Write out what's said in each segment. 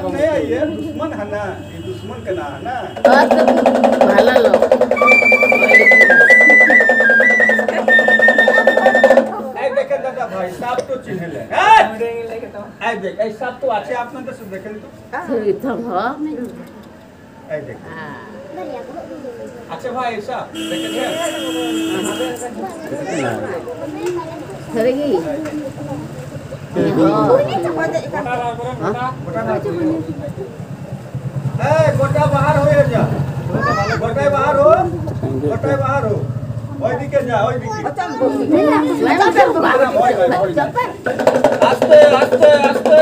नहीं है ये दुश्मन है ना, ये दुश्मन का ना है ना। भाला लो देखे दादा भाई साहब तो चिन्ह ले आई देख आई साहब तो अच्छे आप ना तो देखे तो थम हो आई देख अच्छा भाई साहब देखे करेगी गोटा बाहर हो जा गोटा बाहर हो ওই দিকে যা ওই দিকে আস্তে আস্তে আস্তে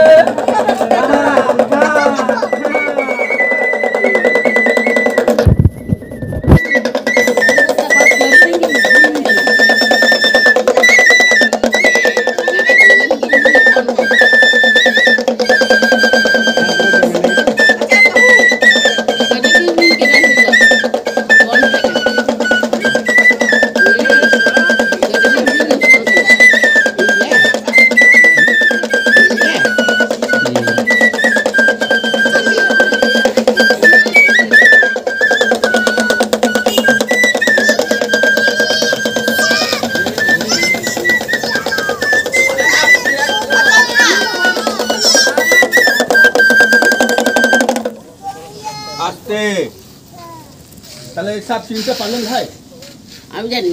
তাহলে সব চিনতে পারলেন ভাই আমি জানি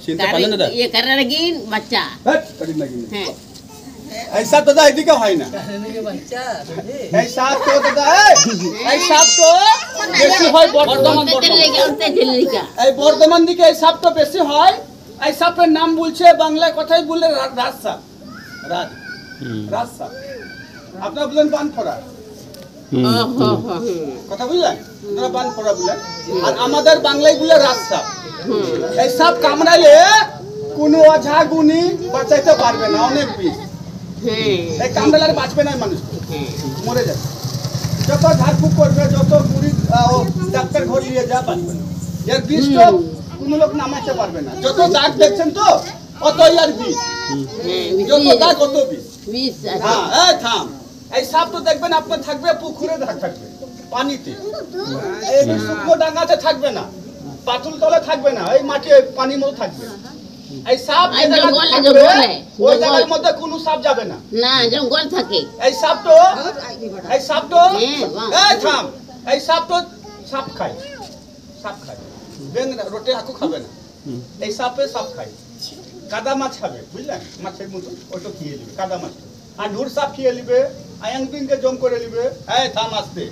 চিনতে পারলেন দাদা ये कर रही बच्चा করি না কিন্তু হ্যাঁ ऐसा तो दादा एदिके হয় না ऐसा तो दादा ऐसा तो বেশি হয় বর্ধমান এই বর্ধমান দিকে এই সাপ তো বেশি হয় এই সাপের নাম বলছে বাংলায় কথাই বলে রাজসাপ রাজসাপ আপনারা বলেন বানফড়া কথা বুঝলেন আপনারা বানফড়া বলেন আর আমাদের বাংলায় বলে রাজসাপ এই সাপ কামড়ালে কোনো অঝাগুনি বাঁচাইতে পারবে না অনেক বিষ এই কামড়ালে বাঁচবে না মানুষ মরে যাবে যত ঝাড়ফুঁক করবে যত মুড়ি ডাক্তার ঘর নিয়ে যা বাঁচবে না এর বিষ তো কোনো লোক নামাইতে পারবে না যত দাগ দেখছেন তো অতই আর বিষ যত দাগ অত বিষ হ্যাঁ এই থাম এই সাপ তো দেখবেন আপনার থাকবে পুকুরে থাকবে পানিতে এই শুকনো ডাঙাতে থাকবে না পাতুল তলে থাকবে না এই মাটি পানির মধ্যে থাকবে এই সাপ ওই জায়গার মধ্যে কোনো সাপ যাবে না না জঙ্গল থাকে এই সাপ তো এই থাম এই সাপ তো সাপ খায় বেং রোটে হাকু খাবে না এই সাপে সাপ খায় কাদা মাছ খাবে বুঝলেন মাছের মতো ওটা খেয়ে নিবে কাদা মাছ আর ঢুর সাপ খেয়ে নিবে আয়াং বিংকে জম করে নিবে এই থাম আসতে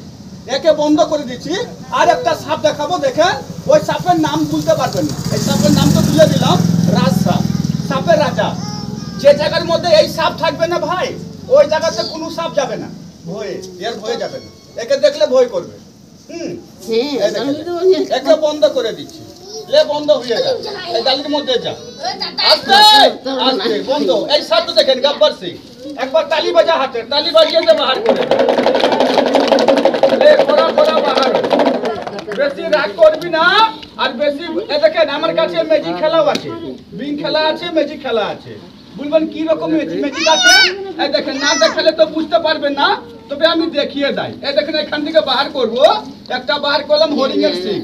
একে বন্ধ করে দিচ্ছি আর একটা সাপ দেখাবো দেখেন ওই সাপের নাম বলতে পারবেন না এই সাপের নাম তো তুলে দিলাম রাজসাপ সাপের রাজা যে জায়গার মধ্যে এই সাপ থাকবে না ভাই ওই জায়গাতে কোনো সাপ যাবে না ভয়ে যাবে না একে দেখলে ভয় করবে একে বন্ধ করে দিচ্ছি লে বন্ধ হয়ে যা এই গালির মধ্যে যা আস্তে আস্তে বন্ধ এই সাপ তো দেখেন গব্বর সিং একবার তালি বাজা হাতে তালি বাজিয়ে দে বাহার করে লে ফোড়া বাহার বেশি রাগ করবি না আর বেশি দেখেন আমার কাছে ম্যাজিক খেলাও আছে বিং খেলা আছে ম্যাজিক খেলা আছে বলবেন কি রকম ম্যাজিক আছে এই দেখেন না দেখালে তো বুঝতে পারবেন না তবে আমি দেখিয়ে দেই এই দেখেন এখান থেকে বাহার করব একটা বাহার করলাম হরিঙ্গের সিং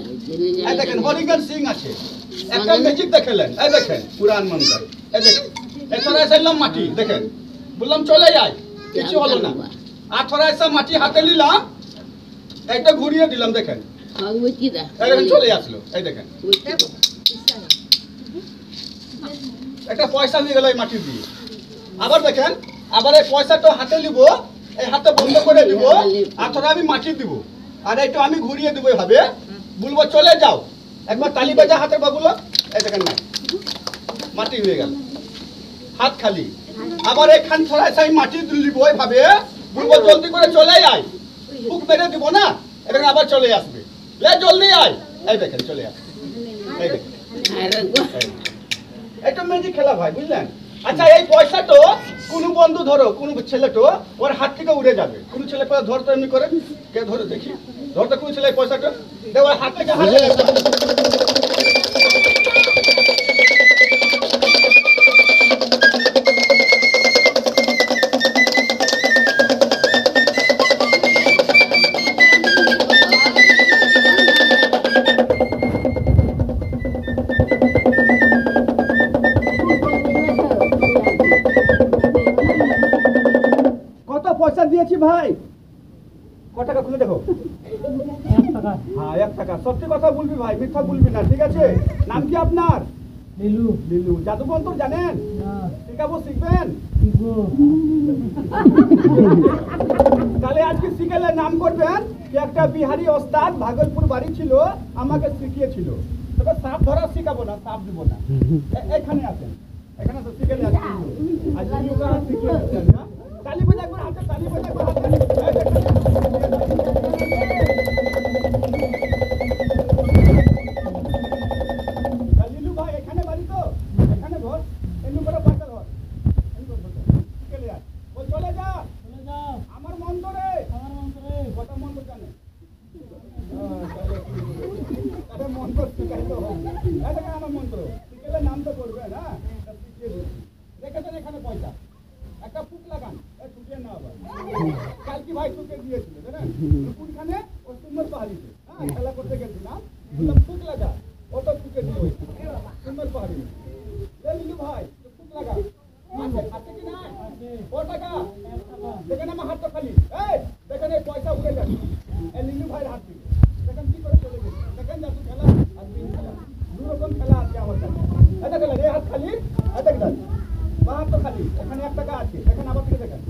এই দেখেন হরিঙ্গের সিং আছে একটা ম্যাজিক দেখালেন এই দেখেন পুরাণ মন্ত্র এই দেখেন এছাড়া এসেলাম মাটি দেখেন বললাম চলে যায় কিছু হলো না আর থোড়া এসে মাটি হাতে নিলাম একটা ঘুরিয়ে দিলাম দেখেন চলে আসলো এই দেখেন একটা পয়সা নিয়ে গেল এই মাটি দিয়ে আবার দেখেন আবার এই পয়সাটা হাতে নিব এই হাতে বন্ধ করে দিব আর থোড়া আমি মাটি দিব আর একটু আমি ঘুরিয়ে দিব এভাবে বলবো চলে যাও একবার তালি বাজা হাতের বাবুলো এই দেখেন না মাটি হয়ে গেল হাত খালি আবার এখান থোড়া এসে আমি মাটি দিব এভাবে বলবো জলদি করে চলে আয় ফুক মেরে দিব না এখানে আবার চলে আসবে লে জলদি আয় এই দেখেন চলে আসবে এই দেখেন এটা ম্যাজিক খেলা ভাই বুঝলেন আচ্ছা এই পয়সা তো কোন বন্ধু ধরো কোন ছেলে তো ওর হাত থেকে উড়ে যাবে কোন ছেলে পয়সা ধরতে এমনি করে কে ধরে দেখি ধরতে কোন ছেলে পয়সাটা দেখ ওর হাত থেকে পয়সা দিয়েছি ভাই কত টাকা খুলে দেখো 1 টাকা হ্যাঁ 1 টাকা সত্যি কথা বলবি ভাই মিথ্যা বলবি না ঠিক আছে নাম কি আপনার লিলু লিলু জাদু মন্ত্র জানেন না শিখাবো শিখবেন শিখবো তাহলে আজকে শিখেলে নাম করবেন কি একটা বিহারি ওস্তাদ ভাগলপুর বাড়ি ছিল আমাকে শিখিয়েছিল তবে সাপ ধরা শিখাবো না সাপ দিব না এখানে আছেন এখানে তো শিখেলে আজকে আজ লিলুকে শিখিয়ে দিচ্ছেন না তালি বাজা একবার হাতে তালি বাজা একবার হাতে লিলু ভাই এখানে বাড়ি তো এখানে ঘর এমনি করে বাসা ঘর শিখেলে আজ বল চলে যা চলে যাও আমার মন্ত্রে আমার মন্ত্রে কত মন্ত্র জানে তাহলে মন্ত্র শিখাইতে হবে এটা আমার মন্ত্র শিখেলে নাম তো করবে না শিখিয়ে দিই রেখেছেন এখানে পয়সা একটা ফুক লাগান ঠুকিয়ে না আবার কালকে ভাই ঠুকে দিয়েছিল জানেন কোনখানে ও সুন্দর পাহাড়িতে হ্যাঁ খেলা করতে গেছিলাম ফুক লাগা ও তো ঠুকে দিল সুন্দর পাহাড়ি লিলু ভাই ফুক লাগা আছে কি না ও টাকা দেখেন আমার হাতটা খালি এই দেখেন এই পয়সা উড়ে যাচ্ছে এই লিলু ভাইয়ের হাত থেকে দেখেন কি করে চলে গেছে দেখেন জাদু খেলা আর বিন খেলা দু রকম খেলা আছে আমার কাছে এটা খেলা এই হাত খালি এটা দেখেন বা হাত তো খালি এখানে 1 টাকা আছে দেখেন আবার থেকে দেখেন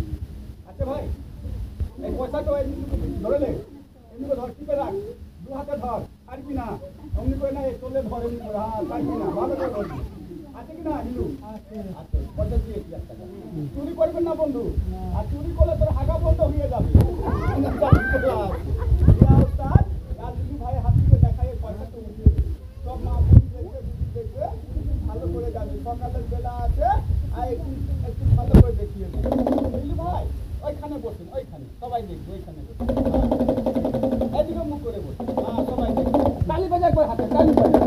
আচ্ছা ভাই এই পয়সা তো ধরে নে এমনি করে ধর টিপে রাখ 2 হাতে ধর আর কি না এমনি করে না এই চলে ধর এমনি করে হ্যাঁ আর কি না ভালো করে ধর আছে কি না লিলু আছে পয়সা দিয়েছি 1 টাকা চুরি করবেন না বন্ধু আর চুরি করলে তোর হাগা বন্ধ হয়ে যাবে লিলু ভাই হাত থেকে দেখায় পয়সা তো উঠিয়ে সব মা দেখবে ভালো করে যাবে সকালের বেলা আছে আর একটু ভালো করে দেখিয়ে লিলু ভাই ওইখানে বসুন ওইখানে সবাই দেখবে ওইখানে এদিকে মুখ করে বসুন হ্যাঁ সবাই দেখবে তালি বাজা একবার হাতে তালি বাজা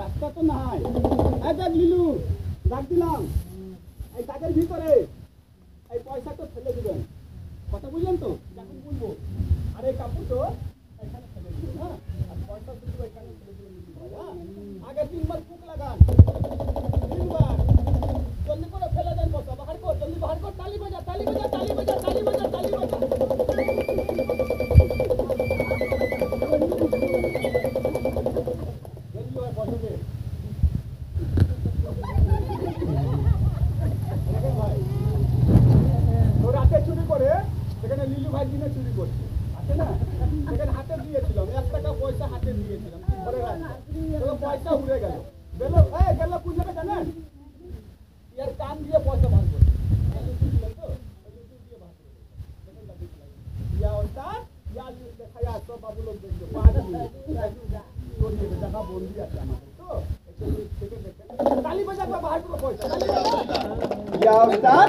রাস্তা তো নাই দেখ লিলু ডাক দিলাম এই কাজের ভিতরে এই পয়সা তো ফেলে দিবেন কথা বুঝলেন তো যখন বলবো আর এই কাপড় তো এখানে ফেলে দিবেন হ্যাঁ আর পয়সা শুধু এখানে ফেলে দিবেন হ্যাঁ আগে 3 বার ফুক লাগান 3 বার জলদি করে ফেলে দেন পয়সা বাহার কর জলদি বাহার কর তালি বাজা তালি বাজা তালি বাজা তালি বাজা তালি বাজা চুরি করে সেখানে লিলু ভাই দিনে চুরি করছে আছে না সেখানে হাতে দিয়েছিলাম 1 টাকা পয়সা হাতে দিয়েছিলাম ধরে রাখলাম পয়সা উড়ে গেল গেল গেল কোন জায়গায় জানেন ইয়ার কান দিয়ে পয়সা ভাগ করছে ইয়া ওস্তাদ ইয়া দেখায়া তো বাবু লোক দেখবে জায়গা বন্দি আছে আমাদের তো তালি বাজা বাহার করে পয়সা ইয়া ওস্তাদ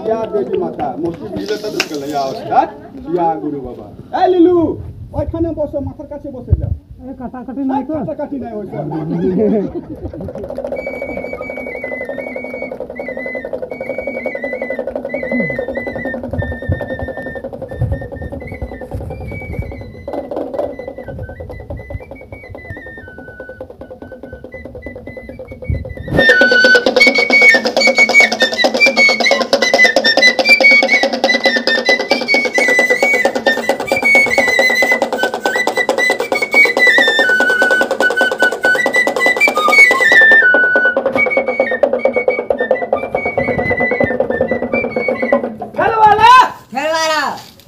ইয়া দেবী মাতা মসজিদ দিলে তো ঢুকে ইয়া ওস্তাদ ইয়া গুরু বাবা এই লিলু ওইখানে বসো মাথার কাছে বসে যাও কাটাকাটি নাই তো কাটাকাটি নাই ওইটা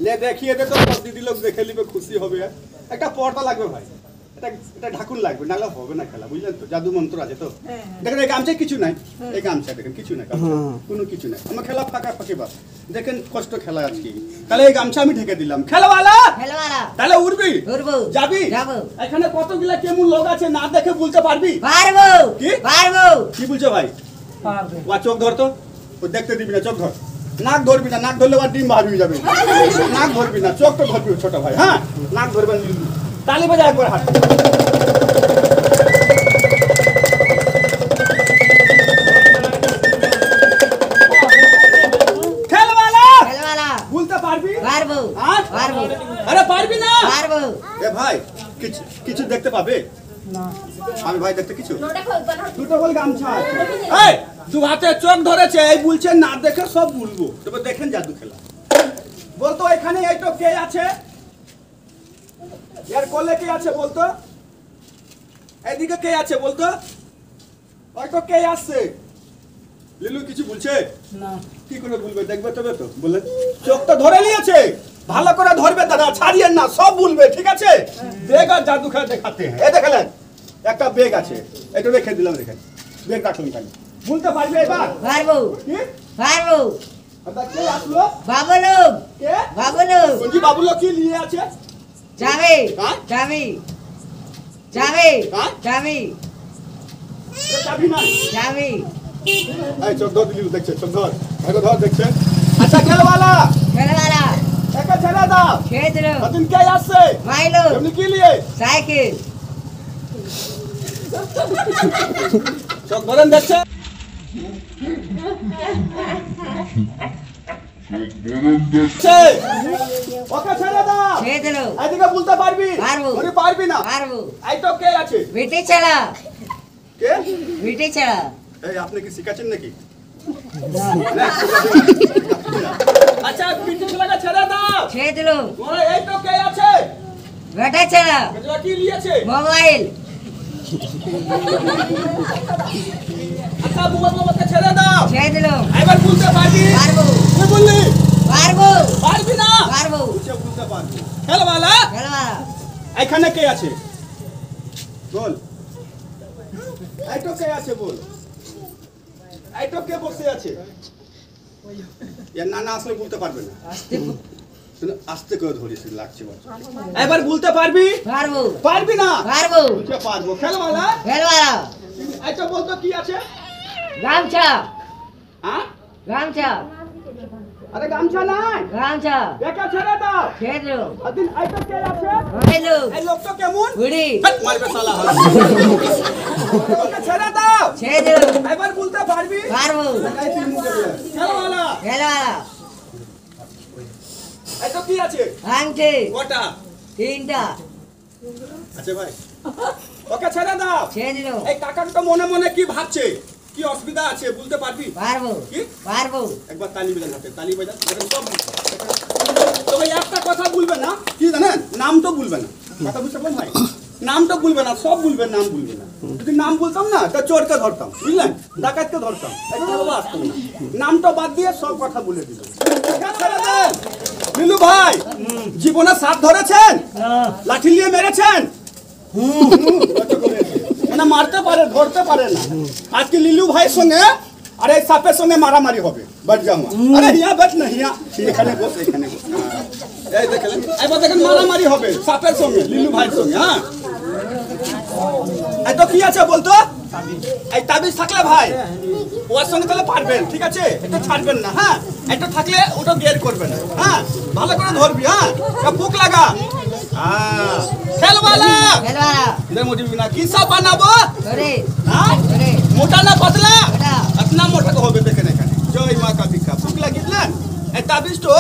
ले देखिए दे तो सब दीदी लोग देखे ली पे खुशी हो गया एक पर्दा লাগবে ভাই এটা ঢাকুন লাগবে, নাহলে হবে না খেলা, বুঝলেন তো? জাদু মন্ত্র আছে তো। দেখেন এই গামছায় কিছু নাই, এই গামছা দেখেন কিছু নাই, কোনো কিছু নাই, আমার খেলা ফাঁকা ফাঁকি বাস। দেখেন কষ্ট খেলা আজকে, তাহলে এই গামছা আমি ঢেকে দিলাম। খেলাওয়ালা তাহলে উড়বি, যাবি? এখানে কতগুলা কেমন লোক আছে না দেখে বলতে পারবি? পারবো। কি পারবো। কি বলছো ভাই? পারবে। ও চোখ ধর তো, ও দেখতে দিবি না, চোখ ধর। নাক ধরবি না, নাক ধরলে আর ডিম বার হয়ে যাবে। নাক ধরবি না, চোখ তো ধরবি ছোট ভাই। হ্যাঁ, নাক ধরবেন। তালি বাজা একবার হাত। খেলওয়ালা বলতে পারবি? পারবো। হ্যাঁ? পারবো। আরে পারবি না? পারবো। এ ভাই কিছু কিছু দেখতে পাবে? না। আমি ভাই দেখতে কিছু দুটো বল গামছা আছে। এই দু হাতে চোখ ধরেছে, এই বলছে না দেখে সব বলবো। তবে দেখেন জাদু খেলা। বলতো এখানে এইটো কে আছে? এর কোলে কে আছে বলতো? এদিকে কে আছে বলতো? ওইটো কে আসছে? লিলু কিছু বলছে না। কি করে বলবে? দেখবে তবে তো বলেন। চোখ তো ধরে নিয়েছে, ভালো করে ধরবে দাদা, ছাড়িয়েন না, সব বলবে, ঠিক আছে? বেগ আর জাদু খেলা দেখাতে হ্যাঁ। এই দেখলেন একটা বেগ আছে, এটা রেখে দিলাম, দেখেন বেগ রাখলাম কেন? বলতে পারবে এবার? পারবো। কি পারবো। আচ্ছা, কে আসলো? বাবলু। কে? বাবলু। কোনজি বাবুলো কি নিয়ে আছে? যাবে। হ্যাঁ? যাবি। যাবে। হ্যাঁ? যাবি। এ চাবি নাই। যাবি। এই চোখ ধর দিলি, দেখছে চোখ ধর, ভালো ধর, দেখছে। আচ্ছা খেলওয়ালা খেলওয়ালা। একা ছেড়ে দাও। ছেড়ে দিল। আদিন কে আসছে? মাইলো। এমনি কি নিয়ে? সাইকেল। চোখ ধরেন, দেখছে। ওকে ছেড়ে দাও। ছেড়ে দিল। এদিকে বলতে পারবি? পারবো। ওরে পারবি না। পারবো। এই তো কে আছে? বেটে ছাড়া। কে? বেটে ছাড়া। এই আপনি কি শিখাচ্ছেন নাকি? না। আচ্ছা পিঠে ছেলেটা ছেড়ে দাও। ছেড়ে দিল। ওরে এই তো কে আছে? বেটে ছাড়া। এটা কি নিয়েছে? মোবাইল। আচ্ছা বুবাকে ছেড়ে দাও। ছেড়ে দিল। এবার বলতে পারবি? পারবো। কি বললি? পারবো। পারবি না? পারবো। বুঝে বলতে পারবি। খেলওয়ালা খেলওয়ালা। এখানে কে আছে? বল। এই তো কে আছে বল। এই তো কে বসে আছে? এর নানা আসলে বলতে পারবে না। আস্তে করে ধরিস, লাগছে বাচ্চা। এবার বলতে পারবি? পারবো। পারবি না? পারবো। বুঝে পারবো। খেলওয়ালা খেলওয়ালা। এই তো বলতো কি আছে? গামছা। হ্যাঁ? গামছা। আরে গামছা নাই। গামছা। একা ছেড়ে দাও। ছেড়ে দিল। আদিন এই তো কে আছে? মাইলো। এই লোকটা কেমন? বুড়ি। হাট, মারবে শালা। ওকে ছেড়ে দাও। ছেড়ে দিল। এবার বলতে পারবি? পারবো। এই তিন মুখে বলে। খেলওয়ালা খেলওয়ালা। এই তো কি আছে? আংটি। কটা? 3টা। আছে ভাই। ওকে ছেড়ে দাও। ছেড়ে দিল। এই কাকাটা মনে মনে কি ভাবছে? কি অসুবিধা আছে বলতে পারবি? পারবো। কি? পারবো। একবার তালি বাজান, হাতে তালি বাজান। দেখেন সব তবে একটা কথা বলবে না, কি জানেন? নাম তো বলবে না। কথা বুঝতে পারেন ভাই? নাম তো বলবে না, সব বলবেন, নাম বলবে না। যদি নাম বলতাম না তা চোরকে ধরতাম, বুঝলেন? ডাকাতকে ধরতাম, একটা বাবা আসতাম না। নামটা বাদ দিয়ে সব কথা বলে দিল। নীলু ভাই জীবনে সাপ ধরেছেন? লাঠি নিয়ে মেরেছেন? মানে মারতে পারে, ধরতে পারে না। আজকে লিলু ভাইয়ের সঙ্গে আর এই সাপের সঙ্গে মারামারি হবে। বাট জামা, আরে হিয়া বাট না, হিয়া এখানে বস, এখানে বস। এই দেখলেন, এবার দেখেন মারামারি হবে সাপের সঙ্গে, লিলু ভাইয়ের সঙ্গে। হ্যাঁ, এই তো কি আছে বলতো? এই তাবিজ থাকলে ভাই ওর সঙ্গে তাহলে পারবেন, ঠিক আছে? এটা ছাড়বেন না। হ্যাঁ, এটা থাকলে ওটা বের করবেন। হ্যাঁ, ভালো করে ধরবি। হ্যাঁ, বুক লাগা। হ্যাঁ, খেলওয়ালা খেলওয়ালা। इधर मुझे बिना किसा बनाबो ধরে। हां ধরে। मोटा ना पतला মোটা। अपना मोटा तो হবে দেখেন এখানে। জয় মা কাবিকা ফুক লাগিলেন। এই তাবিজ তো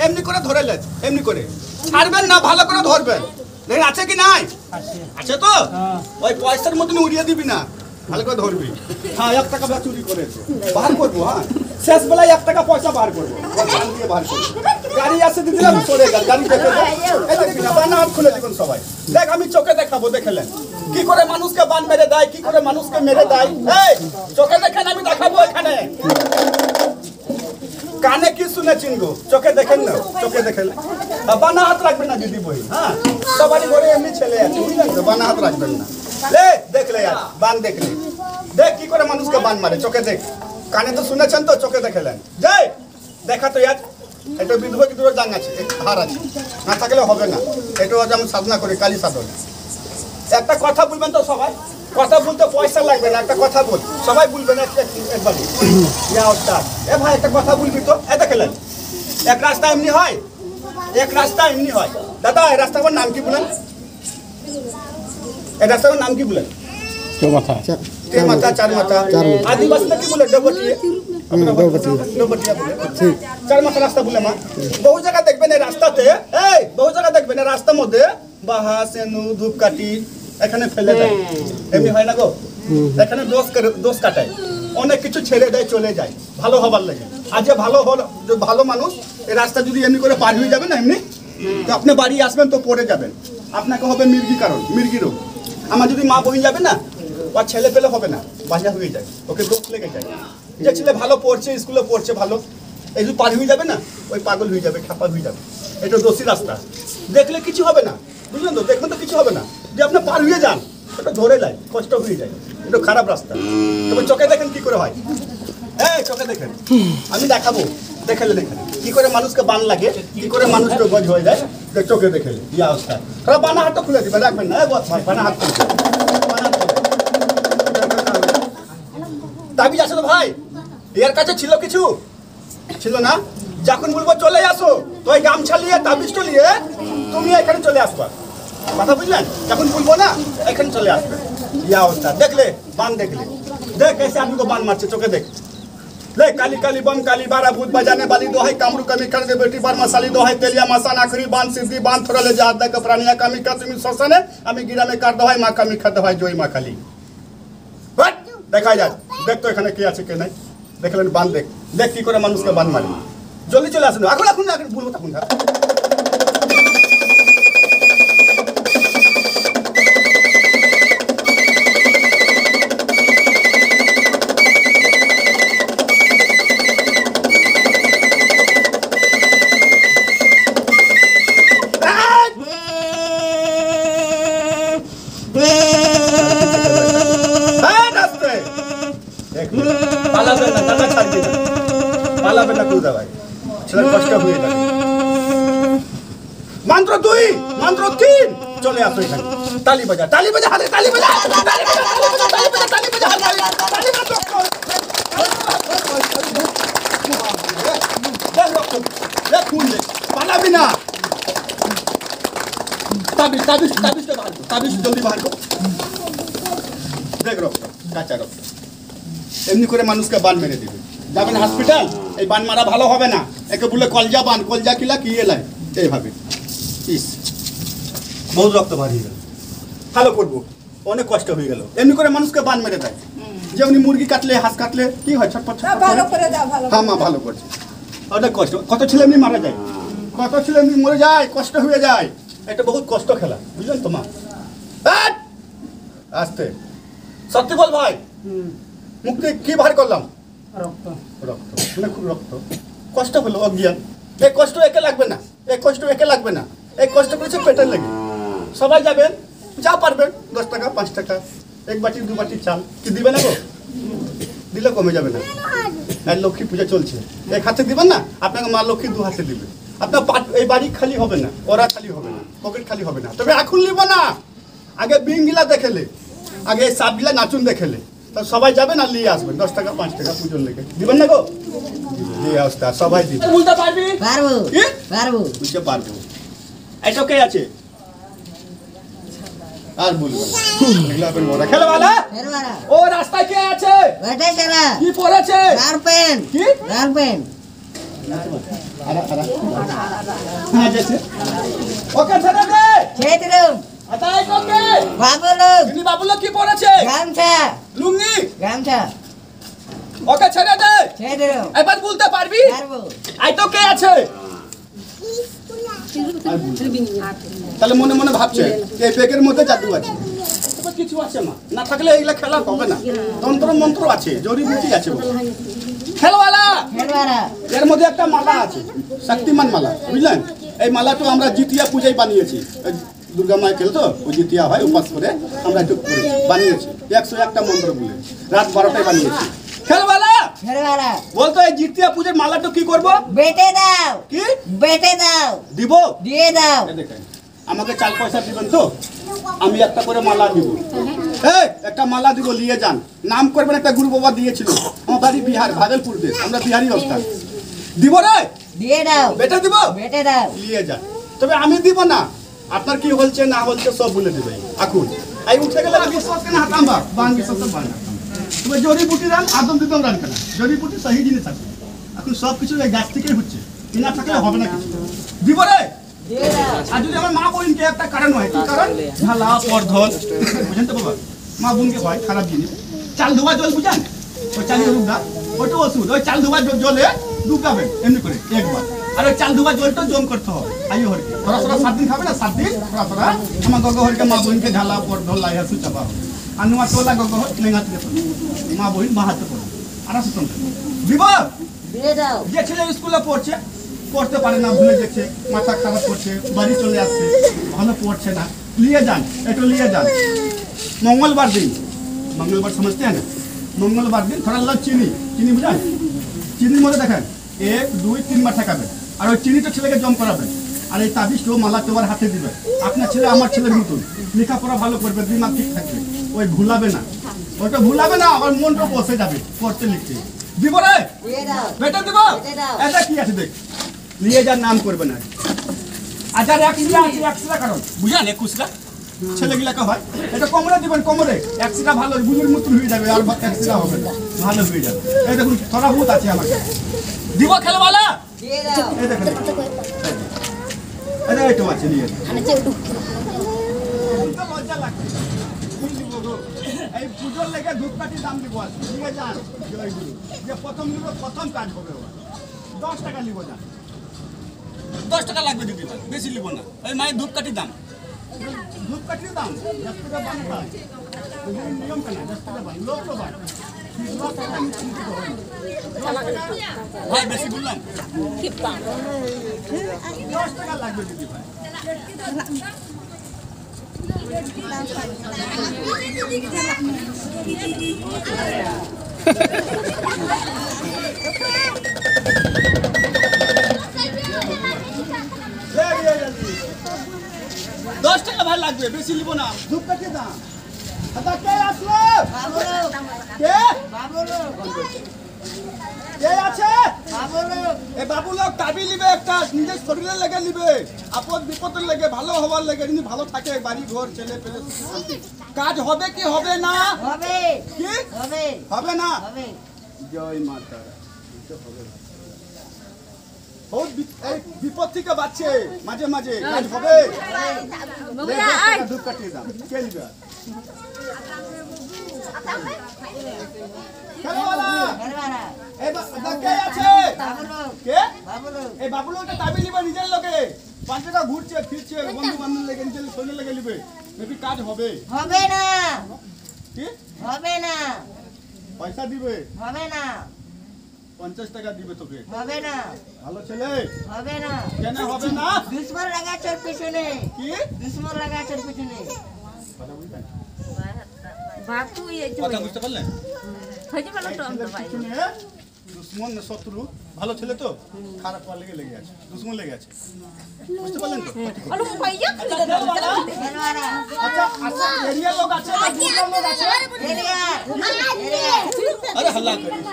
এমনি করে ধরেলেন, এমনি করে ছাড়বেন না, ভালো করে ধরবেন। দেখেন আছে কি নাই? আছে। আছে তো? হ্যাঁ। ওই পয়সার মতন উড়িয়ে দিবি না, ভালো করে ধরবি। হ্যাঁ, 1 টাকা বা চুরি করেছে বার করবো। হ্যাঁ, শেষ বেলায় 1 টাকা পয়সা বার করবো, গান দিয়ে বার করবো। গাড়ি আসে দিদিরা সরে গেল, গাড়ি দেখে এই দেখবি না, বানা হাত খুলে দিবেন সবাই। দেখ আমি চোখে দেখাবো, দেখলেন কি করে মানুষকে বান মেরে দেয়, কি করে মানুষকে মেরে দেয়। এই চোখে দেখেন, আমি দেখাবো এখানে। কানে কি শুনে চিনবো চোখে দেখেন না চোখে দেখেন বানা হাত রাখবেন না দিদি বই হ্যাঁ সবারই ঘরে এমনি ছেলে আছে বুঝলেন তো বানা হাত রাখবেন না লে দেখলে আর বান দেখলে দেখ কি করে মানুষকে বান মারে চোখে দেখ কানে তো শুনেছেন তো চোখে দেখলেন যাই দেখা তো ইয়ার এটা বিধবা বিধবা জাং আছে হার আছে না থাকলে হবে না এটা আজ আমি সাধনা করি কালী সাধনা একটা কথা বলবেন তো সবাই কথা বলতে পয়সা লাগবে না একটা কথা বল সবাই বলবেন একবার ইয়া ওস্তাদ এ ভাই একটা কথা বলবি তো এ দেখলেন এক রাস্তা এমনি হয় এক রাস্তা এমনি হয় দাদা এই রাস্তার নাম কি বলেন এই রাস্তার নাম কি বলেন কে মাথা চার মাথা আদিবাসীরা কি বলে ডবটিয়ে ডবটিয়া বলে চার মাথা রাস্তা বলে মা বহু জায়গা দেখবেন এই রাস্তাতে এই বহু জায়গা দেখবেন এই রাস্তার মধ্যে বাহা সেনু ধূপকাঠি এখানে ফেলে দেয় এমনি হয় না গো এখানে দোষ কাটায় অনেক কিছু ছেড়ে দেয় চলে যায় ভালো হবার লাগে আজ যে ভালো হলো ভালো মানুষ এই রাস্তা যদি এমনি করে পার হয়ে যাবে না এমনি তো আপনি বাড়ি আসবেন তো পড়ে যাবেন আপনাকে হবে মির্গি কারণ মির্গি রোগ আমার যদি মা বই যাবে না ওর ছেলে পেলে হবে না বাজা হয়ে যায় ওকে দোষ লেগে যায় যে ছেলে ভালো পড়ছে স্কুলে পড়ছে ভালো এই যদি পার হয়ে যাবে না ওই পাগল হয়ে যাবে খাপা হয়ে যাবে এটা দোষী রাস্তা দেখলে কিছু হবে না বুঝলেন তো দেখবেন তো কিছু হবে না যে আপনি পার হয়ে যান ওটা ধরে যায় কষ্ট হয়ে যায় এটা খারাপ রাস্তা তবে চোখে দেখেন কি করে হয় হ্যাঁ চোখে দেখেন আমি দেখাবো দেখেলে দেখেন কি করে মানুষকে বান লাগে কি করে মানুষকে গজ হয়ে যায় চোখে দেখেলে এই অবস্থা তারা বানা হাতটা খুলে দিবে রাখবেন না ভাই বানা হাত খুলে তাবিজ আছে তো ভাই এর কাছে ছিল কিছু ছিল না যখন বলবো চলে আসো তো এই গামছা নিয়ে তাবিজটা নিয়ে তুমি এখানে চলে আসবা কথা বুঝলেন যখন বলবো না এখানে চলে আসবে ইয়া অবস্থা দেখলে বান দেখলে দেখ এসে আদমি বান মারছে চোখে দেখ ले काली काली बम काली बारा भूत बजाने वाली दोहाई कामरू कमी कर दे बेटी बार मसाली दोहाई तेलिया मसान आखरी बांध सिद्धि बांध थोड़ा ले जा दे कपरानिया कमी का तुम सोसने আমি গিরা মে কার দোহাই মা কমি খা দোহাই জয় মা কালী বাট দেখা যায় দেখ তো এখানে কি আছে কে নাই দেখলেন বান দেখ দেখ কি করে মানুষকে বান মারে জলদি চলে আসুন এখন এখন এখন বলবো তখন मंत्र 2 मंत्र 3 चले আসো এখানে তালি বাজা হাতে তালি বাজা তালি বাজা তালি বাজা দেখুন পালাবি না তাবিজ জলদি বাহার কর দেখ রক্ত কাঁচা রক্ত এমনি করে মানুষকে বান মেরে দিবে যাবেন হসপিটাল এই বান মারা ভালো হবে না একে বলে কলজা বান কলজা কিলা কি এলাই এইভাবে ইস বহুত রক্ত বাড়িয়ে গেল ভালো করবো অনেক কষ্ট হয়ে গেল এমনি করে মানুষকে বান মেরে দেয় যেমনি মুরগি কাটলে হাঁস কাটলে কি হয় ছটপট ভালো করে দাও ভালো হ্যাঁ মা ভালো করছে অনেক কষ্ট কত ছেলে এমনি মারা যায় কত ছেলে এমনি মরে যায় কষ্ট হয়ে যায় এটা বহুত কষ্ট খেলা বুঝলেন তো মা আস্তে সত্যি বল ভাই মুক্তি কি বাহার করলাম রক্ত রক্ত মানে খুব রক্ত কষ্ট হলো অজ্ঞান এই কষ্ট একে লাগবে না এই কষ্ট একে লাগবে না এই কষ্ট করেছে পেটের লেগে সবাই যাবেন যা পারবেন 10 টাকা 5 টাকা এক বাটি 2 বাটি চাল কি দিবে না গো দিলে কমে যাবে না আর লক্ষ্মী পূজা চলছে এক হাতে দিবেন না আপনাকে মা লক্ষ্মী 2 হাতে দিবে আপনার এই বাড়ি খালি হবে না ওরা খালি হবে না পকেট খালি হবে না তবে এখন নিব না আগে বিংগিলা দেখেলে আগে সাপগিলা নাচুন দেখেলে তো সবাই যাবেন আর নিয়ে আসবেন 10 টাকা 5 টাকা পুজোর লেগে দিবেন না গো এই অবস্থা সবাই দিবে বলতে পারবি পারবো কি পারবো বুঝতে পারবো এটা কে আছে আর বলবো এগুলা আপনি ওরা খেলওয়ালা ও রাস্তা কে আছে ওটা খেলা কি পড়েছে গার্লফ্রেন্ড কি গার্লফ্রেন্ড আরে হ্যাঁ যেছে ওকে ছেড়ে দে ছেড়ে দে আতাই কোকে বাবুলো তুমি বাবুলো কি পড়েছে গামছা লুঙ্গি গামছা ওকে ছেড়ে দে এবার বলতে পারবি পারবো আই তো কে আছে তাহলে মনে মনে ভাবছে এই ব্যাগের মধ্যে জাদু আছে কিছু আছে না না থাকলে এগুলা খেলা হবে না তন্ত্র মন্ত্র আছে জড়িবুটি আছে খেলওয়ালা খেলবারা এর মধ্যে একটা মালা আছে, শক্তিমান মালা, বুঝলেন? এই মালাটা আমরা জিতিয়া পূজায় বানিয়েছি। এই দুর্গা মায় খেল তো, ওই জিতিয়া হয় উপাস করে আমরা একটু বানিয়েছি 101টা মন্ত্র বলে, রাত 12টায় বানিয়েছি। খেলওয়ালা খেলবারা বলতো এই জিতিয়া পূজার মালাটা কি করব? বেটে দাও কি বেটে দাও দিব? দিয়ে দাও এই দেখেন, আমাকে চাল পয়সা দিবেন তো, আমি একটা করে মালা দিব। এই একটা মালা দিব, নিয়ে যান। নাম করবেন, একটা গুরু বাবা দিয়েছিল, আমার বাড়ি বিহার, ভাগলপুর দেশ, আমরা বিহারি অবস্থান। দিব রে, দিয়ে দাও বেটা দিব, বেটে দাও নিয়ে যান। তবে আমি দিব না, আপনার কি হচ্ছে না হচ্ছে সব বলে দেবে এখন। এই উঠে গেলে বিশ্বাস কেন হাতাম বা বান বিশ্বাস তো বান হাতাম। তবে জড়িবুটি রান আদম দিদম রান কেন, জড়িবুটি সহি জিনিস আছে। এখন সব কিছু এই গাছ থেকেই হচ্ছে, কিনা থাকলে হবে না কিছু। দিব রে। দিয়ে দাও আর যদি আমার মা বোনকে একটা কারণ হয়, কি কারণ? ঝালা পরধল, বুঝেন তো বাবা? মা বোনকে হয় খারাপ জিনিস। চাল ধোয়া জল বুঝেন, ওই চালের রূপটা ওইটা ওষুধ। ওই চাল ধোয়া জলে ডুবকাবেন এমনি করে একবার, আর ওই চাল ধোয়া জলটা জম করতে হবে। আইও হরকে তোরা তোরা 7 দিন খাবে না, 7 দিন তোরা তোরা আমার গগ হরকে মা বোনকে ঝালা পরধল লাইয়া সুচাপা হবে। আর নোয়া তোলা গগ হর লেঙ্গা থেকে মা বোন বাহাতে পড়ে আর আসুন দিব। দিয়ে দাও যে ছেলে স্কুলে পড়ছে, পড়তে পারে না, ভুলে যাচ্ছে, মাথা খারাপ করছে, বাড়ি চলে আসছে, ভালো পড়ছে না, নিয়ে যান, একটু নিয়ে যান। মঙ্গলবার দিন, মঙ্গলবার समझते हैं ना, মঙ্গলবার দিন थोड़ा ला চিনি, চিনি বুঝেন? চিনির মধ্যে দেখেন 1 2 3 বার ঠেকাবেন, আর ওই চিনিটা ছেলেকে জম করাবেন, আর এই তাবিজটা মালা তোমার হাতে দিবেন। আপনার ছেলে আমার ছেলের মতন লেখাপড়া ভালো করবে, দিমাগ ঠিক থাকবে, ওই ভুলাবে না, ওইটা ভুলাবে না, আবার মনটা বসে যাবে পড়তে লিখতে। দিব রে, দিয়ে দাও বেটা দিব। বেটে দাও এটা কি আছে দেখ, নিয়ে যার নাম করবে না। আচ্ছা একশিরা আছে, একশিরা কারণ বুঝলেন? 21টা ছেলেগুলাকে হয়, এটা কোমরে দিবেন, কোমরে একশিরা ভালো বুঝুর মতন হয়ে যাবে, আর একশিরা হবে না, ভালো হয়ে যাবে। এই দেখুন থোড়া বহুত আছে আমার কাছে, দিব খেলওয়ালা। দিয়ে দাও এই দেখেন, এটা একটু আছে, নিয়ে লজ্জা লাগছে, কি দিব গো? এই পুজোর লেগে ধূপকাঠির দাম দিব আছে, নিয়ে যান। জয় গুরু, যে প্রথম নিব প্রথম কাজ হবে, 10 টাকা নিব, যান 10 টাকা লাগবে দিদি, বেশি নিব না। ওই মায়ের ধূপকাঠির দাম, ধূপকাঠির দাম 10 টাকা বান পায়, নিয়ম কেন 10 টাকা বান, লোক তো বান ভাই, বেশি বললাম 10 টাকা লাগবে দিদি ভাই। দশ টাকা ভাই লাগবে, বেশি নিব না, ধূপকাঠির দাম। আচ্ছা কে আসলো? বাবুলো কে বাবুলো কে আছে? বাবুলো এই বাবু লোক তাবি নিবে, একটা নিজের শরীরে লেগে নিবে, আপদ বিপদের লেগে, ভালো হওয়ার লেগে, যদি ভালো থাকে বাড়ি ঘর ছেলে পেলে শান্তি। কাজ হবে কি হবে না? হবে কি হবে হবে না? হবে জয় মাতা। বহুত এই বিপদ থেকে বাঁচছে মাঝে মাঝে, কাজ হবে। ধূপ কাটিয়ে দাম, কে নিবে? খেলওয়ালা, খেলবারা এই কে আছে? বাবুলো কে? বাবুলো এই বাবু লোকটা তাবি নিবে নিজের লোকে, 5 টাকা ঘুরছে ফিরছে, বন্ধু বান্ধব লেগে নিজের শরীরে লেগে নিবে, মেবি কাজ হবে। হবে না কি হবে না পয়সা দিবে? হবে না 50 টাকা দিবে তোকে, হবে না ভালো ছেলে। হবে না কেন হবে না? দুশ্মন লাগাচ্ছে ওর পিছনে কি দুশ্মন লাগাচ্ছে ওর পিছনে কথা বুঝলেন? বাপু এই যে কথা বুঝতে পারলেন? হইতে পারলো তো আমরা ভাই পিছনে দুশ্মন না শত্রু, ভালো ছেলে তো খারাপ হওয়ার লেগে আছে, দুশ্মন লেগে আছে, বুঝতে পারলেন তো? আলো ভাইয়া খেলবারা আচ্ছা আচ্ছা, এরিয়া লোক আছে না দুর্গার লোক আছে? এরিয়া এরিয়া আরে হাল্লা করিস।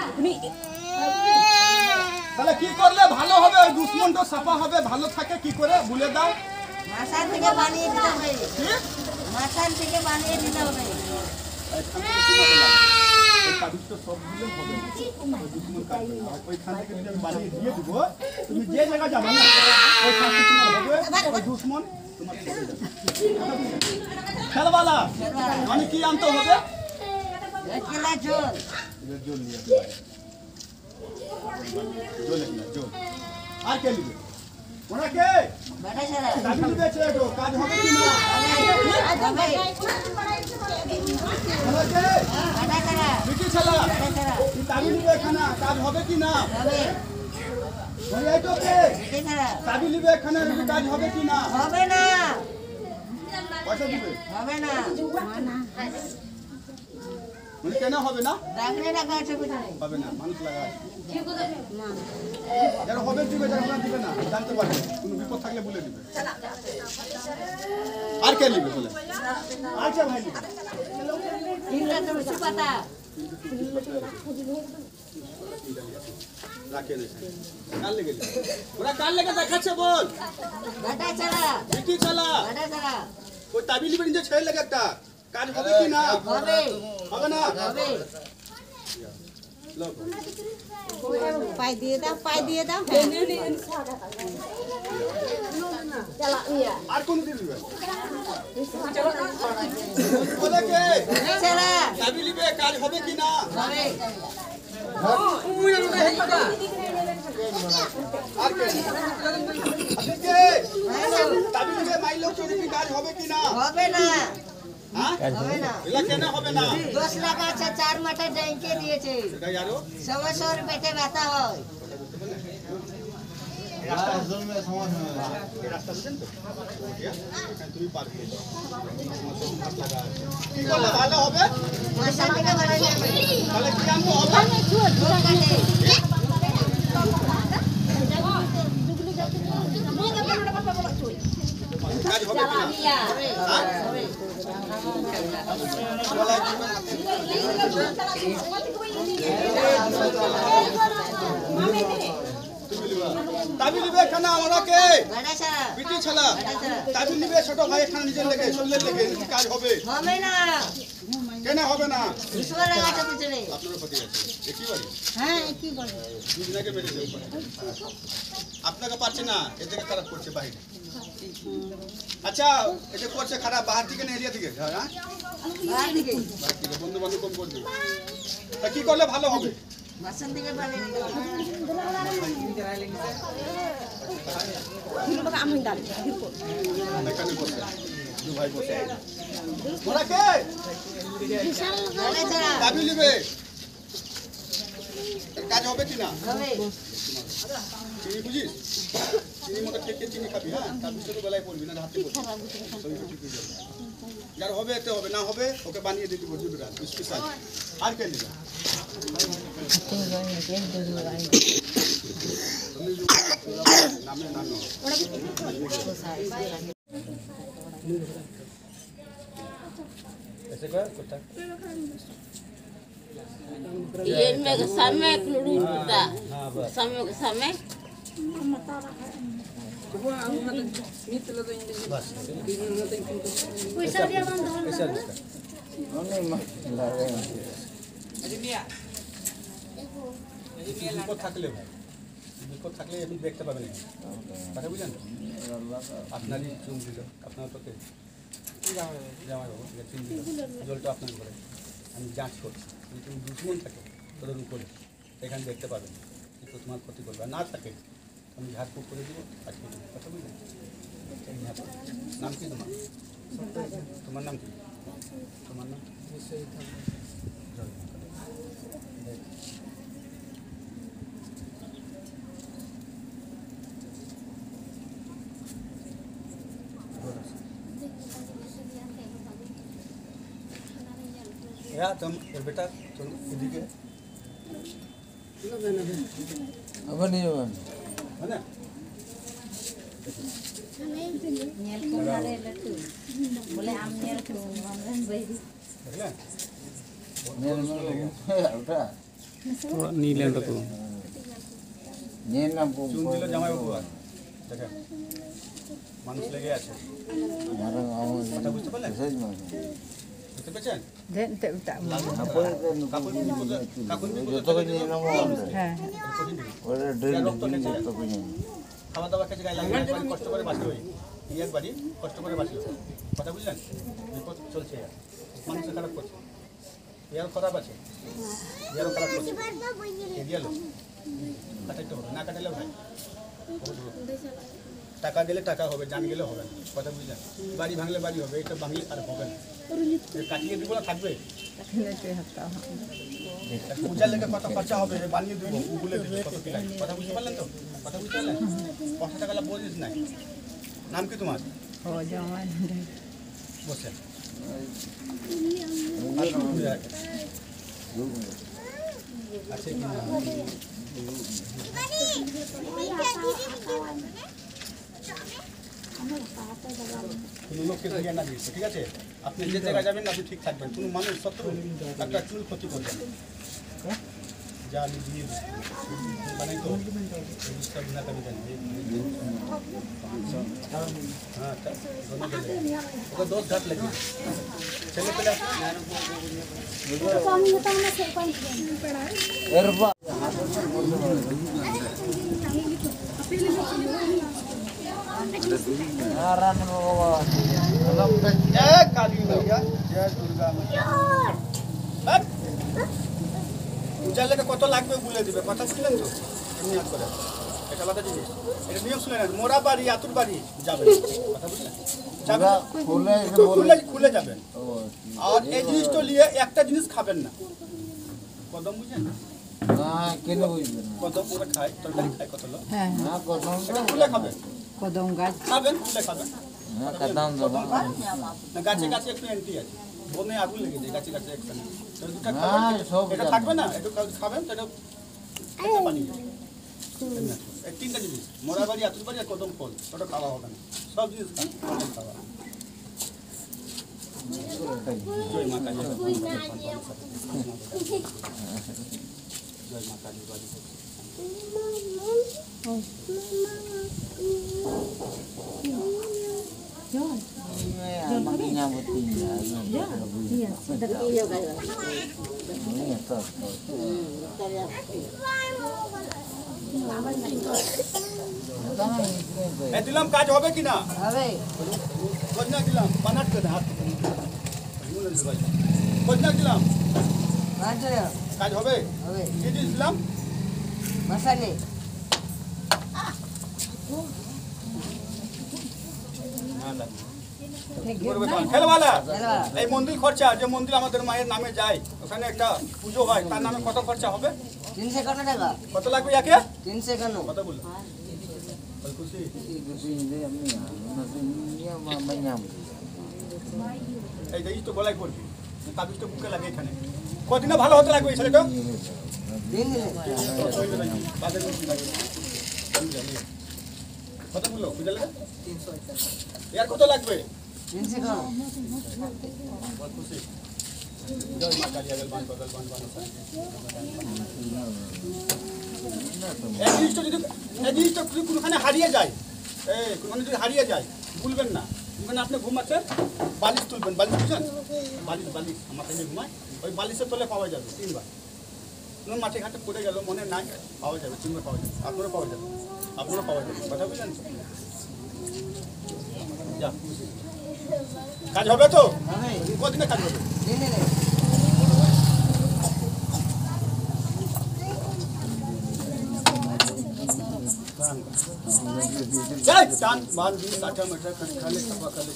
তাহলে কি করলে ভালো হবে? ওই দুশ্মনটা সাফা হবে, ভালো থাকে কি করে বলে দাও। মাসান থেকে বানিয়ে দিতে হবে কি মাসান থেকে বানিয়ে দিতে হবে এই তাবিজটা সব দিলে হবে না। ওই দুশ্মন কাটবে না। আর ওইখান থেকে যদি আমি বানিয়ে দিয়ে দিব, তুমি যে জায়গা যাবে না ওইখান থেকে তোমার হবে, ওই দুশ্মন তোমার চলে যাবে। খেলওয়ালা, মানে কি আনতে হবে? একলা চল এবার জল নিয়ে আসবে। জল নিয়ে জল। আর কে নিবে? ওরা কে? বেটা ছেলে দাবি দিয়েছে তো, কাজ হবে কি না? হবে ওরা কে? বেটা ছেলে ব্রিটিশ শালা বেটা ছাড়া চাবি নিবে এখানে কাজ হবে কি না হবে ওই এই তো কে বেটা ছাড়া চাবি নিবে এখানে কাজ হবে কি না হবে না পয়সা দিবে হবে না মানে কেন হবে না রাখলে রাখা আছে কোথায় হবে না মানুষ লাগা আছে যারা হবে দিবে যারা না দিবে না জানতে পারবে কোনো বিপদ থাকলে বলে দিবে আর কে নিবে বলে আচ্ছা ভাই নিবে। তিনটা তুলসী পাতা রাখে না কাল লেগে ওরা কাল লেগে দেখাচ্ছে বল বেটা ছাড়া বিটি চালা বেটা ছাড়া ওই তাবি নিবে নিজে ছেড়ে লেগে একটা কাজ হবে কি না হবে হবে না হবে লোক পাই দিয়ে দাও আর কোন দিবে বলে কে বেটা ছাড়া তাবি নিবে কাজ হবে কি না হবে আর কে আপনি কে তাবি নিবে মাইলো চুরি কাজ হবে কি না হবে না হ্যাঁ হবে না এলা কেন হবে না 10 লাখ আছে 4 মাঠে ব্যাংকে দিয়েছে এটা यारो 100 পেটে ব্যথা হয় রাস্তা বুঝেন তো তুমি পারবে কি করলে ভালো হবে মাসা থেকে বাড়া যাবে তাহলে কি আনতে হবে দুধ কাটে কাজ হবে কি না হবে হবে তাবি নিবে এখানে আমরা কে বেটা ছাড়া বিটি ছালা বেটা ছাড়া তাবি নিবে ছোট ভাই এখানে নিজের লেগে শরীরের লেগে কাজ হবে হবে না কেন হবে না দুশো টাকা আছে পিছনে আপনার ক্ষতি আছে একই বাড়ি হ্যাঁ কি বল দুজনাকে মেরে দেবে আপনাকে পারছে না এ থেকে খারাপ করছে বাইরে আচ্ছা এটা করছে খারাপ বাহার থেকে না এরিয়া থেকে হ্যাঁ বাড়ি থেকে বাহার থেকে বন্ধু বান্ধব কম করবে তা কি করলে ভালো হবে বাসন থেকে বাড়ি দিতে হবে এখানে বসে দু ভাই বসে ওরা কে বেটা ছাড়া দাবি নিবে কাজ হবে কি না হবে চিনি বুঝিস চিনি মতো খেতে চিনি খাবি হ্যাঁ তার ভিতরে বেলায় পড়বি না হাতে পড়বি শরীরটা ঠিক হয়ে যাবে যার হবে এতে হবে না হবে ওকে বানিয়ে দিতে বলবি বিরাট স্পেশাল আর কে নিবে নামে নাম ऐसे कर कुत्ता ये में समय लूटा हाँ बस समय समय बस পয়সা দিয়ে বন্ধ ऐसा दिखता বিপদ থাকলে ভাই বিপদ থাকলে আপনি দেখতে পাবেন না কথা বুঝলেন আপনারই চুন দিল আপনার তোকে জামাইবাবু চুন দিল জলটা আপনার ঘরে আমি যাঁচ করছি যদি তুমি দুশ্মন থাকে তোদের উপরে এখানে দেখতে পাবেন কিন্তু তোমার ক্ষতি করবে আর না থাকে আমি ঝাড়ফুঁক করে দিব কাজ করে দেবো কথা বুঝলেন নাম কি তোমার তোমার নাম কি তোমার নাম तुम बेटा तुम इधर अब नहीं होगा है ना নেল কোনারে লটু বলে আমি নেল কোনারে বাইরে देखला नेल में उठा थोड़ा नीले तो नेल ना चुन दिल জামাই বাবু দেখেন মানুষ লেগে আছে हमारा गांव কথা বুঝতে পারলেন सच में বুঝতে পেরেছেন দেন তে উতা अपन কাকুর বিপদ কাকুর বিপদ जो तो नहीं ना वो হ্যাঁ और ड्रिल तो कोई नहीं খাওয়া দাওয়া খেতে গায়ে লাগে একবার কষ্ট করে বাঁচি ওই এই একবারই কষ্ট করে বাঁচি কথা বুঝলেন বিপদ চলছে আর মানুষ খারাপ করছে এর খারাপ আছে এরও খারাপ করছে এরিয়া লোক কাটাইতে হবে না কাটাইলে ভাই টাকা দিলে টাকা হবে জান গেলে হবে না কথা বুঝলেন বাড়ি ভাঙলে বাড়ি হবে এটা ভাঙলে আর হবে না কাটিয়ে দিব না থাকবে পূজা লেগে কত খরচা হবে বানিয়ে দেবো বলে দেবে কত কি লাগে কথা বুঝতে পারলেন তো কথা বুঝতে পারলেন কত টাকা বলিস নাই নাম কি তোমার বসে আছে কি না কোনো লোককে ধরিয়ে না দিচ্ছে ঠিক আছে আপনি যে জায়গায় যাবেন আপনি ঠিক থাকবেন কোনো মানুষ শত্রু একটা চুল ক্ষতি করবেন যা আমি দিয়ে মানে তো সব না করি জানি হ্যাঁ ওটা 10 ঘাট লাগে ছেলে পেলে এরবা नारायण बाबा जय काली मैया जय दुर्गा मैया পূজা লেগে কত লাগবে বলে দিবে কথা বুঝলেন তো এমনি আর করে এটা আলাদা জিনিস এটা নিয়ম শুনে নেন মোরা বাড়ি আতুর বাড়ি যাবেন কথা বুঝলেন যাবেন খুলে যাবেন আর এই জিনিসটা নিয়ে একটা জিনিস খাবেন না কদম বুঝেন না কেন বুঝবেন কদম ওরা খায় তরকারি খায় কত লোক না কদম এটা খুলে খাবেন কদম গাছ খাবেন খুলে খাবেন না কদম দেবো না গাছে গাছে একটু এন্টি আছে বনে আগুন লেগে যায় গাছে গাছে একখানে তো দুটো না, খাবেন সব এটা জানি। থাকবে না একটু খাবেন তো এটা পানি এই তিনটা জিনিস মোরা বাড়ি আতুর বাড়ি আর কদম ফল ওটা খাওয়া হবে না সব জিনিস খাওয়া জয় মা কালী জয় মা কালী বাড়ি আমাকে nyambutin ya iya Iya kayo. ini to এ দিলাম কাজ হবে কি না হবে খোঁজ না দিলাম বানাট করে হাত খোঁজ না দিলাম কাজ হবে হবে কি দিলাম মশালে খেলবালা এই মন্দির খরচা যে মন্দির আমাদের মায়ের নামে যায় ওখানে একটা পুজো হয় তার নামে কত খরচা হবে 351 টাকা কত লাগবে একে 351 কত বললো খুশি ini menyambut এই যে তো গলায় করবি তাবিজটা বুকে লাগে এখানে কদিনে ভালো হতে লাগবে এই ছেলেটা দিন কত বললো বুঝলে এর কত লাগবে 351 খুশি জয় মা কালী আগল বান বদল বান বান এই জিনিসটা যদি কোনোখানে হারিয়ে যায় কোনোখানে যদি হারিয়ে যায় ভুলবেন না ওখানে আপনি ঘুমাচ্ছেন বালিশ তুলবেন বালিশ বুঝছেন বালিশ বালিশ আমার কাছে ঘুমায় ওই বালিশের তলে পাওয়া যাবে 3 বার কোনো মাঠে ঘাটে পড়ে গেল মনে নাই পাওয়া যাবে 3 বার পাওয়া যাবে আপনারও পাওয়া যাবে আপনারও পাওয়া যাবে কথা বুঝলেন যা কাজ হবে তো হবে কদিনে কাজ হবে দিন যাই চান বান দিয়ে কাটা মাটা খালে খাওয়া খালে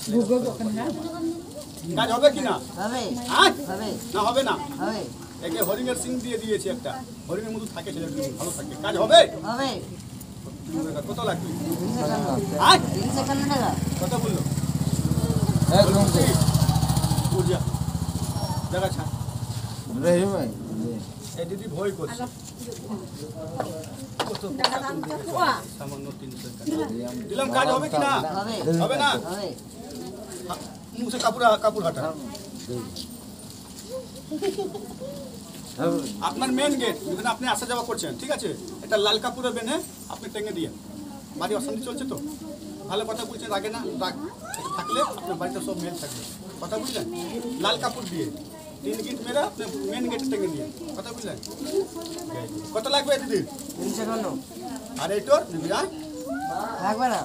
কাজ হবে কি না হবে হ্যাঁ হবে না হবে না হবে একে হরিণের সিং দিয়ে দিয়েছি একটা হরিণের মতো থাকে ছেলে ভালো থাকে কাজ হবে হবে কত লাগবে 351 হ্যাঁ 351 টাকা কত বললো একদম পূজা দেখা ছাড় রহি ভাই এই দিদি ভয় করছে সামান্য 300 টাকা দিলাম কাজ হবে কি না হবে হবে না হবে মুখে কাপড় হাঁটা আপনার মেন গেট যেখানে আপনি আসা যাওয়া করছেন ঠিক আছে এটা লাল কাপড়ে বেঁধে আপনি টেঙে দিয়ে বাড়ি অশান্তি চলছে তো ভালো কথা বলছেন আগে না রাগ এটা থাকলে আপনার বাড়িতে সব মেল থাকবে কথা বুঝলেন লাল কাপড় দিয়ে 3 গিট মেরে আপনি মেন গেট টেঙে দিয়ে কথা বুঝলেন কত লাগবে দিদি 351 আর এইটোর দিদি আর লাগবে না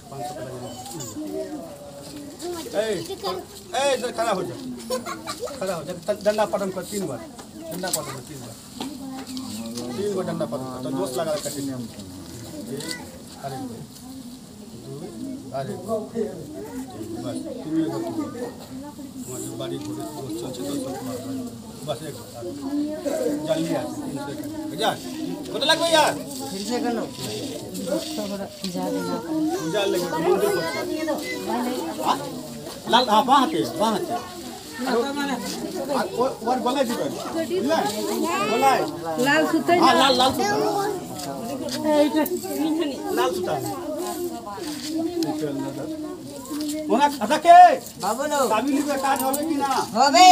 500 টাকা এই खड़ा हो जा डंडा पटन कर 3 बार डंडा पटन कर 3 बार 3 बार डंडा पटन तो दोस्त लगा रखा है नियम अरे 2 আরে বাস তুমি আমাদের বাড়ি ঘুরে চলছে তো সব বাস এক জানলি আছে 3 সেকেন্ড যা কত লাগবে यार 3 সেকেন্ড पूजा लगे मंदिर पर लाल हां बाहाते और बोला जी बोला लाल सुते हां लाल सुता लाल सुता ওনা আদাকে বাবুলো চাবি নিবে কাজ হবে কি না হবে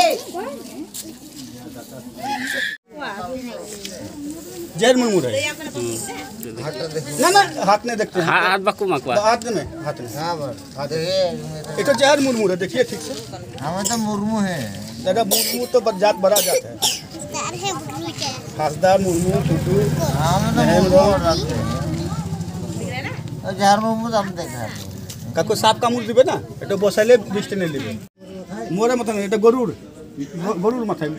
जैर मुरमुर है ना ना हाथ में देखते हैं हाथ बक्कू मकवा हाथ में हाँ बस ये तो जहर मुरमुर है देखिए ठीक से हमें तो मुर्मू है दादा मुरमुर तो जात बड़ा जात है खासदार मुरमुर टुटू हमें तो मुर्मू रखते हैं और जार मुर्मू तो हम देखा है काको साप कामुर दिबे ना এটা বসাইলে বৃষ্টি নেই দিবে মোরে মাথা এটা গরুর মাথায়